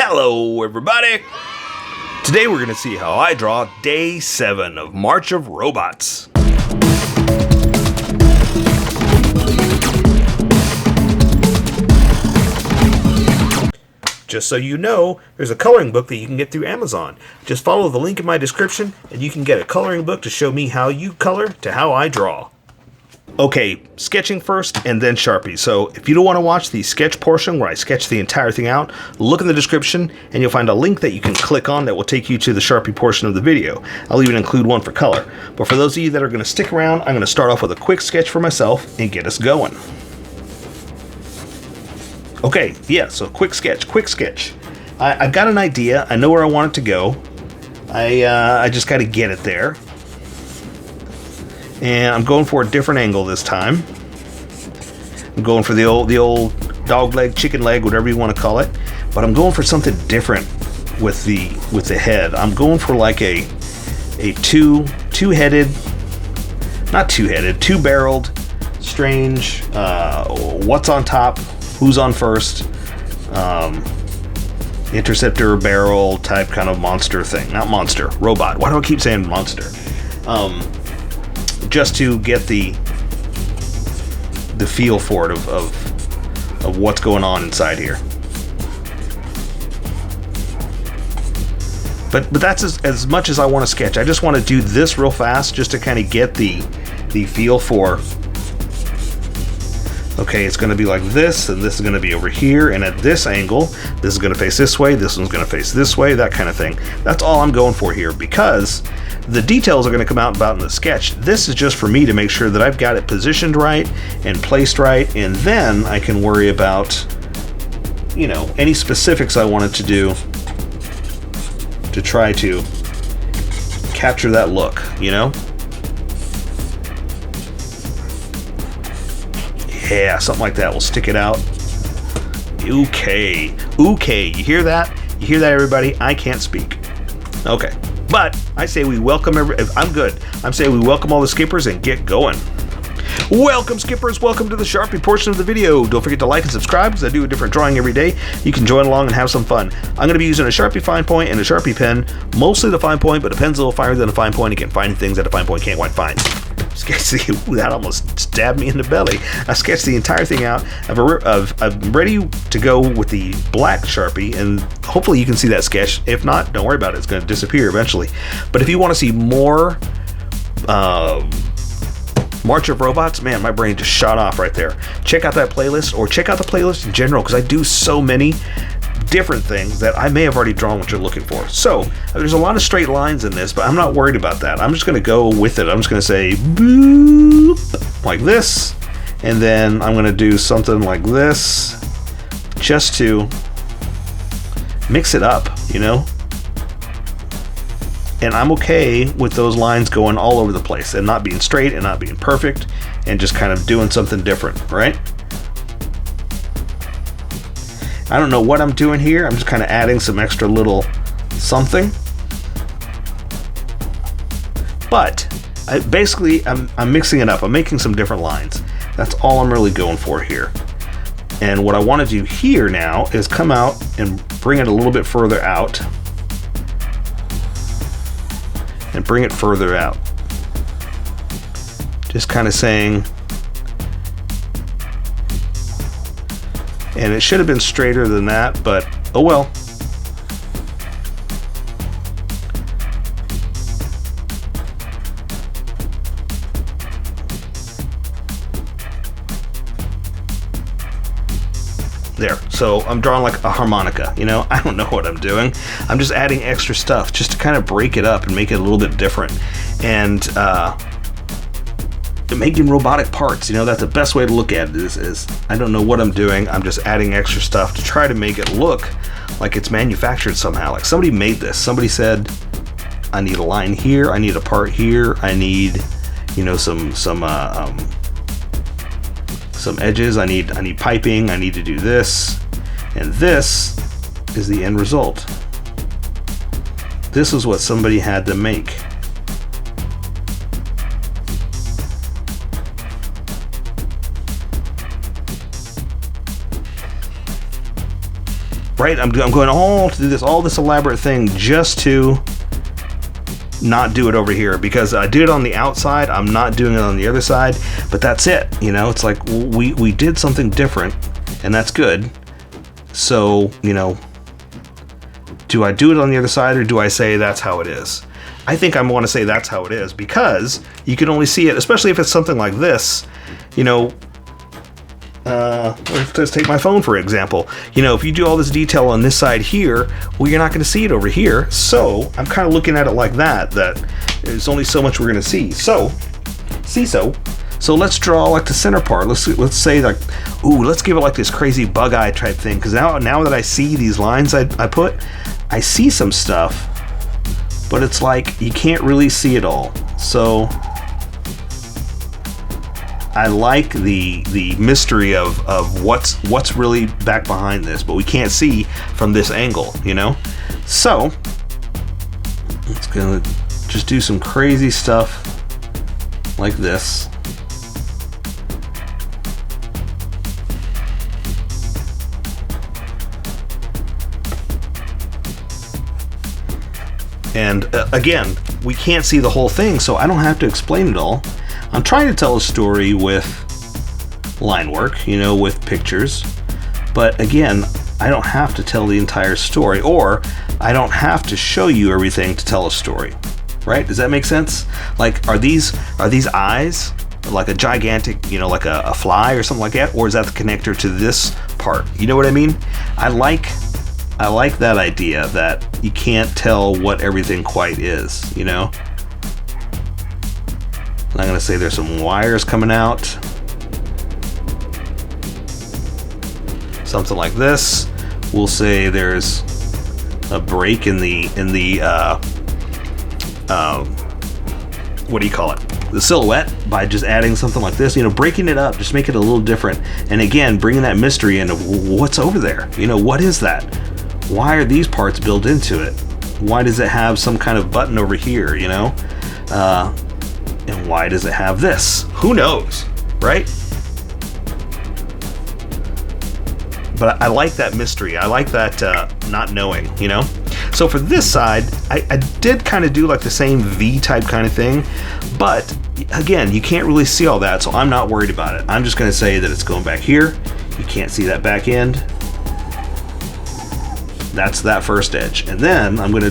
Hello everybody! Today we're going to see how I draw Day 7 of March of Robots. Just so you know, there's a coloring book that you can get through Amazon. Just follow the link in my description and you can get a coloring book to show me how you color to how I draw. Okay, sketching first and then Sharpie. So if you don't want to watch the sketch portion where I sketch the entire thing out, look in the description and you'll find a link that you can click on that will take you to the Sharpie portion of the video. I'll even include one for color. But for those of you that are going to stick around, I'm going to start off with a quick sketch for myself and get us going. Okay, yeah, so quick sketch. I've got an idea. I know where I want it to go. I just got to get it there. And I'm going for a different angle this time. I'm going for the old dog leg, chicken leg, whatever you want to call it. But I'm going for something different with the head. I'm going for like a two-headed, not two-headed, two-barreled, strange, what's on top, who's on first, interceptor barrel type kind of monster thing. Not monster, robot. Why do I keep saying monster? Just to get the feel for it of what's going on inside here. But that's as much as I want to sketch. I just want to do this real fast just to kind of get the feel for, okay, it's going to be like this, and this is going to be over here, and at this angle, this is going to face this way, this one's going to face this way, that kind of thing. That's all I'm going for here, because the details are going to come out about in the sketch. This is just for me to make sure that I've got it positioned right and placed right, and then I can worry about, you know, any specifics I wanted to do to try to capture that look, you know? Yeah, something like that. We'll stick it out. Okay, you hear that? You hear that, everybody? I can't speak. Okay. But I say we welcome I'm saying we welcome all the skippers and get going. Welcome skippers, welcome to the Sharpie portion of the video. Don't forget to like and subscribe because I do a different drawing every day. You can join along and have some fun. I'm going to be using a Sharpie fine point and a Sharpie pen, mostly the fine point, but the pen's a little finer than a fine point. You can find things that a fine point can't quite find. Ooh, that almost stabbed me in the belly. I sketched the entire thing out. I'm ready to go with the black Sharpie, and hopefully you can see that sketch. If not, don't worry about it. It's going to disappear eventually. But if you want to see more March of Robots, man, my brain just shot off right there. Check out that playlist, or check out the playlist in general, because I do so many different things that I may have already drawn what you're looking for. So there's a lot of straight lines in this, but I'm not worried about that. I'm just going to go with it. I'm just going to say boop like this, and then I'm going to do something like this just to mix it up, you know? And I'm okay with those lines going all over the place and not being straight and not being perfect and just kind of doing something different, right? I don't know what I'm doing here. I'm just kind of adding some extra little something. But I'm mixing it up. I'm making some different lines. That's all I'm really going for here. And what I want to do here now is come out and bring it a little bit further out. And bring it further out. Just kind of saying, and it should have been straighter than that, but oh well. There, so I'm drawing like a harmonica, you know? I don't know what I'm doing. I'm just adding extra stuff just to kind of break it up and make it a little bit different. And making robotic parts, you know, that's the best way to look at it is I don't know what I'm doing. I'm just adding extra stuff to try to make it look like it's manufactured somehow. Like somebody made this. Somebody said, I need a line here, I need a part here, I need, you know, some edges, I need piping, I need to do this, and this is the end result. This is what somebody had to make. right? I'm going all to do this, all this elaborate thing just to not do it over here, because I did it on the outside. I'm not doing it on the other side, but that's it. You know, it's like we did something different, and that's good. So, you know, do I do it on the other side, or do I say that's how it is? I think I want to say that's how it is, because you can only see it, especially if it's something like this, you know. Let's take my phone for example. You know, if you do all this detail on this side here, well, you're not going to see it over here. So I'm kind of looking at it like that there's only so much we're going to see. So let's draw like the center part. Let's say like, ooh, let's give it like this crazy bug eye type thing, because now that I see these lines I see some stuff, but it's like you can't really see it all. So I like the mystery of what's really back behind this, but we can't see from this angle, you know? So it's gonna just do some crazy stuff like this. And again, we can't see the whole thing, so I don't have to explain it all. I'm trying to tell a story with line work, you know, with pictures. But again, I don't have to tell the entire story, or I don't have to show you everything to tell a story, right? Does that make sense? Like, are these eyes like a gigantic, you know, like a fly or something like that? Or is that the connector to this part? You know what I mean? I like that idea that you can't tell what everything quite is, you know? I'm going to say there's some wires coming out. Something like this. We'll say there's a break in the what do you call it? The silhouette, by just adding something like this, you know, breaking it up, just make it a little different. And again, bringing that mystery in of what's over there. You know, what is that? Why are these parts built into it? Why does it have some kind of button over here, you know? And why does it have this? Who knows, right? But I like that mystery. I like that not knowing, you know? So for this side, I did kind of do like the same V-type kind of thing, but again, you can't really see all that, so I'm not worried about it. I'm just going to say that it's going back here. You can't see that back end. That's that first edge. And then I'm going to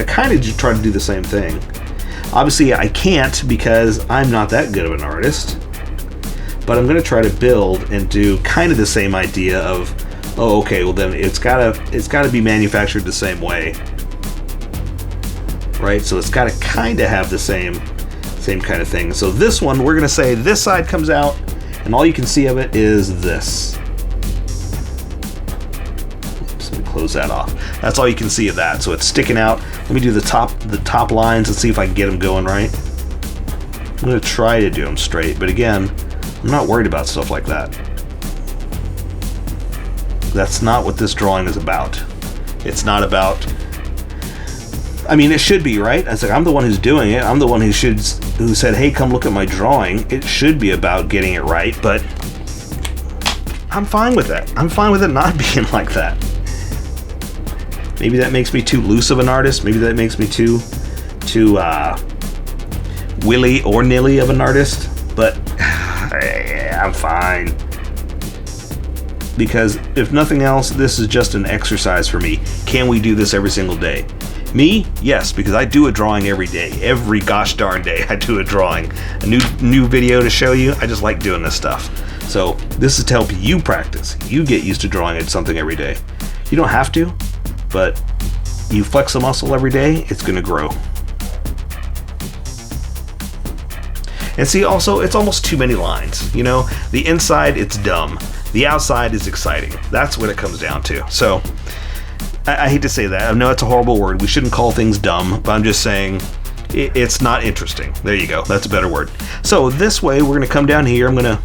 kind of just try to do the same thing. Obviously, I can't because I'm not that good of an artist, but I'm going to try to build and do kind of the same idea of, oh, okay, well then it's gotta be manufactured the same way, right? So it's got to kind of have the same kind of thing. So this one, we're going to say this side comes out, and all you can see of it is this. Oops, let me close that off. That's all you can see of that. So it's sticking out. Let me do the top lines and see if I can get them going right. I'm going to try to do them straight, but again, I'm not worried about stuff like that. That's not what this drawing is about. It's not about, I mean, it should be, right? It's like, I'm the one who's doing it. I'm the one who said, hey, come look at my drawing. It should be about getting it right, but I'm fine with that. I'm fine with it not being like that. Maybe that makes me too loose of an artist. Maybe that makes me too willy or nilly of an artist, but I'm fine. Because if nothing else, this is just an exercise for me. Can we do this every single day? Me? Yes, because I do a drawing every day. Every gosh darn day I do a drawing. A new video to show you. I just like doing this stuff. So this is to help you practice. You get used to drawing at something every day. You don't have to, but you flex a muscle every day, it's going to grow. And see, also, it's almost too many lines. You know, the inside, it's dumb. The outside is exciting. That's what it comes down to. So, I hate to say that. I know it's a horrible word. We shouldn't call things dumb, but I'm just saying it's not interesting. There you go. That's a better word. So, this way, we're going to come down here. I'm going to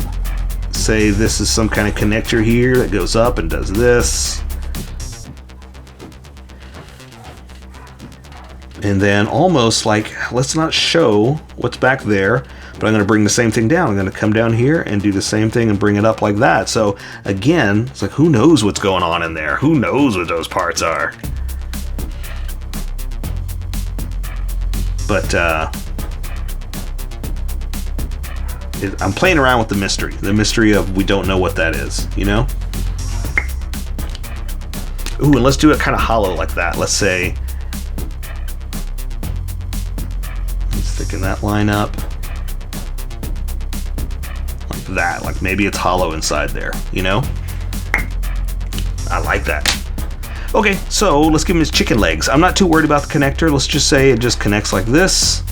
say this is some kind of connector here that goes up and does this. And then almost like, let's not show what's back there, But I'm going to bring the same thing down. I'm going to come down here and do the same thing and bring it up like that. So again, it's like, who knows what's going on in there? Who knows what those parts are? But I'm playing around with the mystery of we don't know what that is, you know? Ooh, and let's do it kind of hollow like that. Let's say, let's thicken that line up. Like that, like maybe it's hollow inside there, you know? I like that. Okay, so let's give him his chicken legs. I'm not too worried about the connector. Let's just say it just connects like this.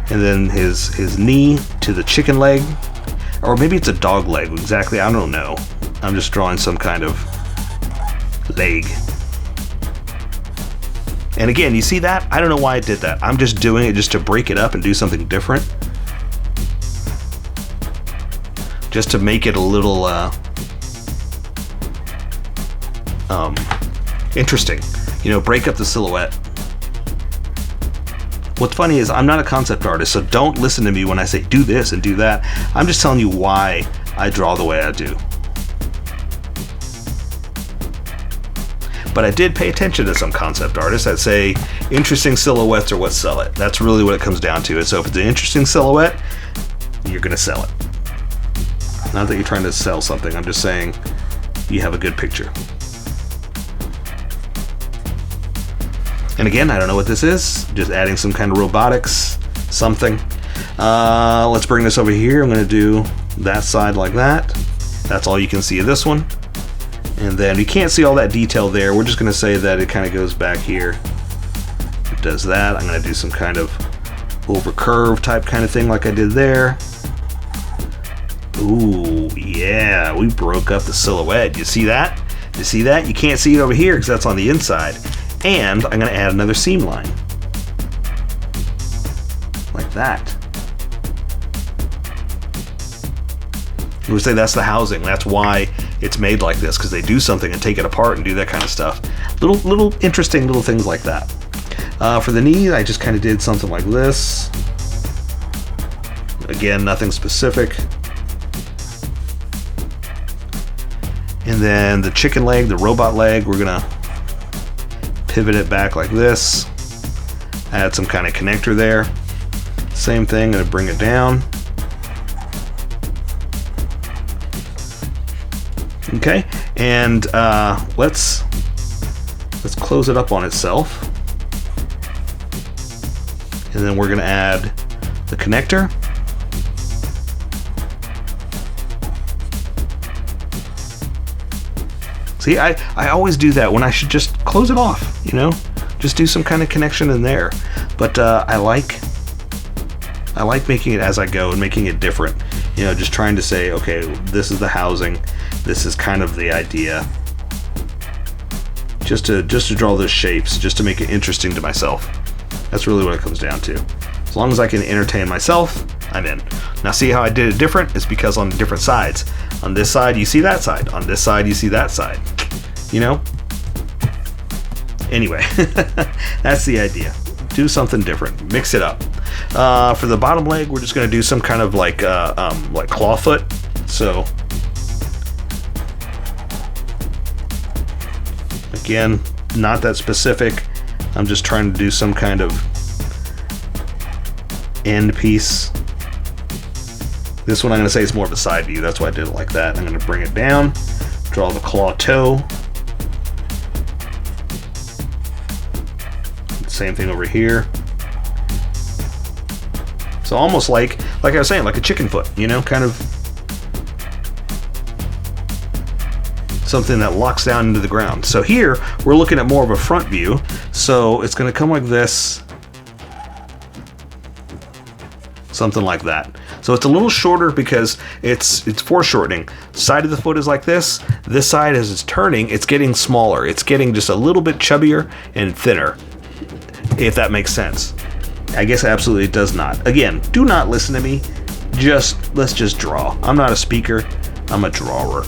And then his knee to the chicken leg. Or maybe it's a dog leg, exactly, I don't know. I'm just drawing some kind of leg. And again, you see that? I don't know why I did that. I'm just doing it just to break it up and do something different. Just to make it a little interesting. You know, break up the silhouette. What's funny is I'm not a concept artist, so don't listen to me when I say do this and do that. I'm just telling you why I draw the way I do. But I did pay attention to some concept artists that say interesting silhouettes are what sell it. That's really what it comes down to. And so if it's an interesting silhouette, you're going to sell it. Not that you're trying to sell something, I'm just saying you have a good picture. And again, I don't know what this is. Just adding some kind of robotics, something. Let's bring this over here. I'm going to do that side like that. That's all you can see of this one. And then you can't see all that detail there. We're just going to say that it kind of goes back here. It does that. I'm going to do some kind of over curve type kind of thing like I did there. Ooh, yeah, we broke up the silhouette. You see that? You see that? You can't see it over here because that's on the inside. And I'm going to add another seam line. Like that. We would say that's the housing. That's why it's made like this, because they do something and take it apart and do that kind of stuff. Little interesting little things like that. For the knee, I just kind of did something like this. Again, nothing specific. And then the chicken leg, the robot leg, we're going to pivot it back like this. Add some kind of connector there. Same thing, gonna bring it down. Okay, and let's close it up on itself. And then we're gonna add the connector. See, I always do that when I should just close it off, you know? Just do some kind of connection in there. But I like making it as I go and making it different. You know, just trying to say, okay, this is the housing. This is kind of the idea. Just to draw those shapes, just to make it interesting to myself. That's really what it comes down to. As long as I can entertain myself, I'm in. Now see how I did it different? It's because on different sides. On this side, you see that side. On this side, you see that side. You know? Anyway, that's the idea. Do something different. Mix it up. For the bottom leg, we're just going to do some kind of like claw foot. So, again, not that specific. I'm just trying to do some kind of end piece. This one I'm going to say is more of a side view. That's why I did it like that. I'm going to bring it down, draw the claw toe. Same thing over here. So almost like I was saying, like a chicken foot, you know, kind of something that locks down into the ground. So here we're looking at more of a front view. So it's going to come like this. Something like that. So it's a little shorter because it's foreshortening. Side of the foot is like this. This side, as it's turning, it's getting smaller. It's getting just a little bit chubbier and thinner, if that makes sense. I guess absolutely it does not. Again, do not listen to me. Let's just draw. I'm not a speaker. I'm a drawer.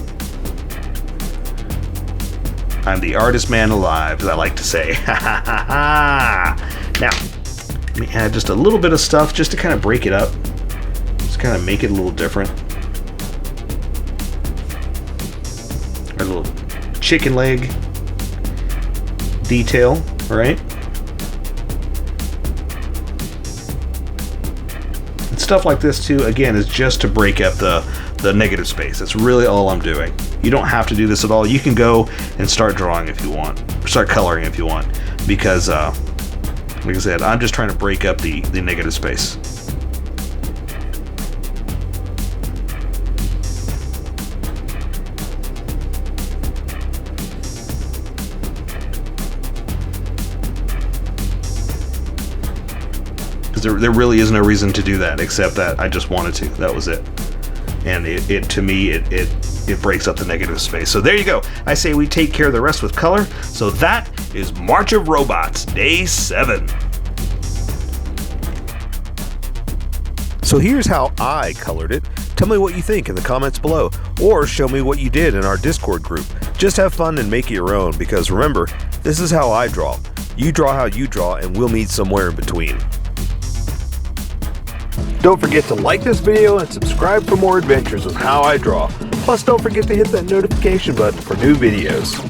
I'm the artist man alive, as I like to say. Now, let me add just a little bit of stuff just to kind of break it up. So Just kind of make it a little different. Our little chicken leg detail, right? And stuff like this too, again, is just to break up the negative space. That's really all I'm doing. You don't have to do this at all. You can go and start drawing if you want, or start coloring if you want, because like I said, I'm just trying to break up the negative space. Because there really is no reason to do that, except that I just wanted to. That was it. And it to me, it breaks up the negative space. So there you go. I say we take care of the rest with color. So that is March of Robots, Day 7. So here's how I colored it. Tell me what you think in the comments below, or show me what you did in our Discord group. Just have fun and make it your own, because remember, this is how I draw. You draw how you draw, and we'll meet somewhere in between. Don't forget to like this video and subscribe for more adventures with How I Draw. Plus, don't forget to hit that notification button for new videos.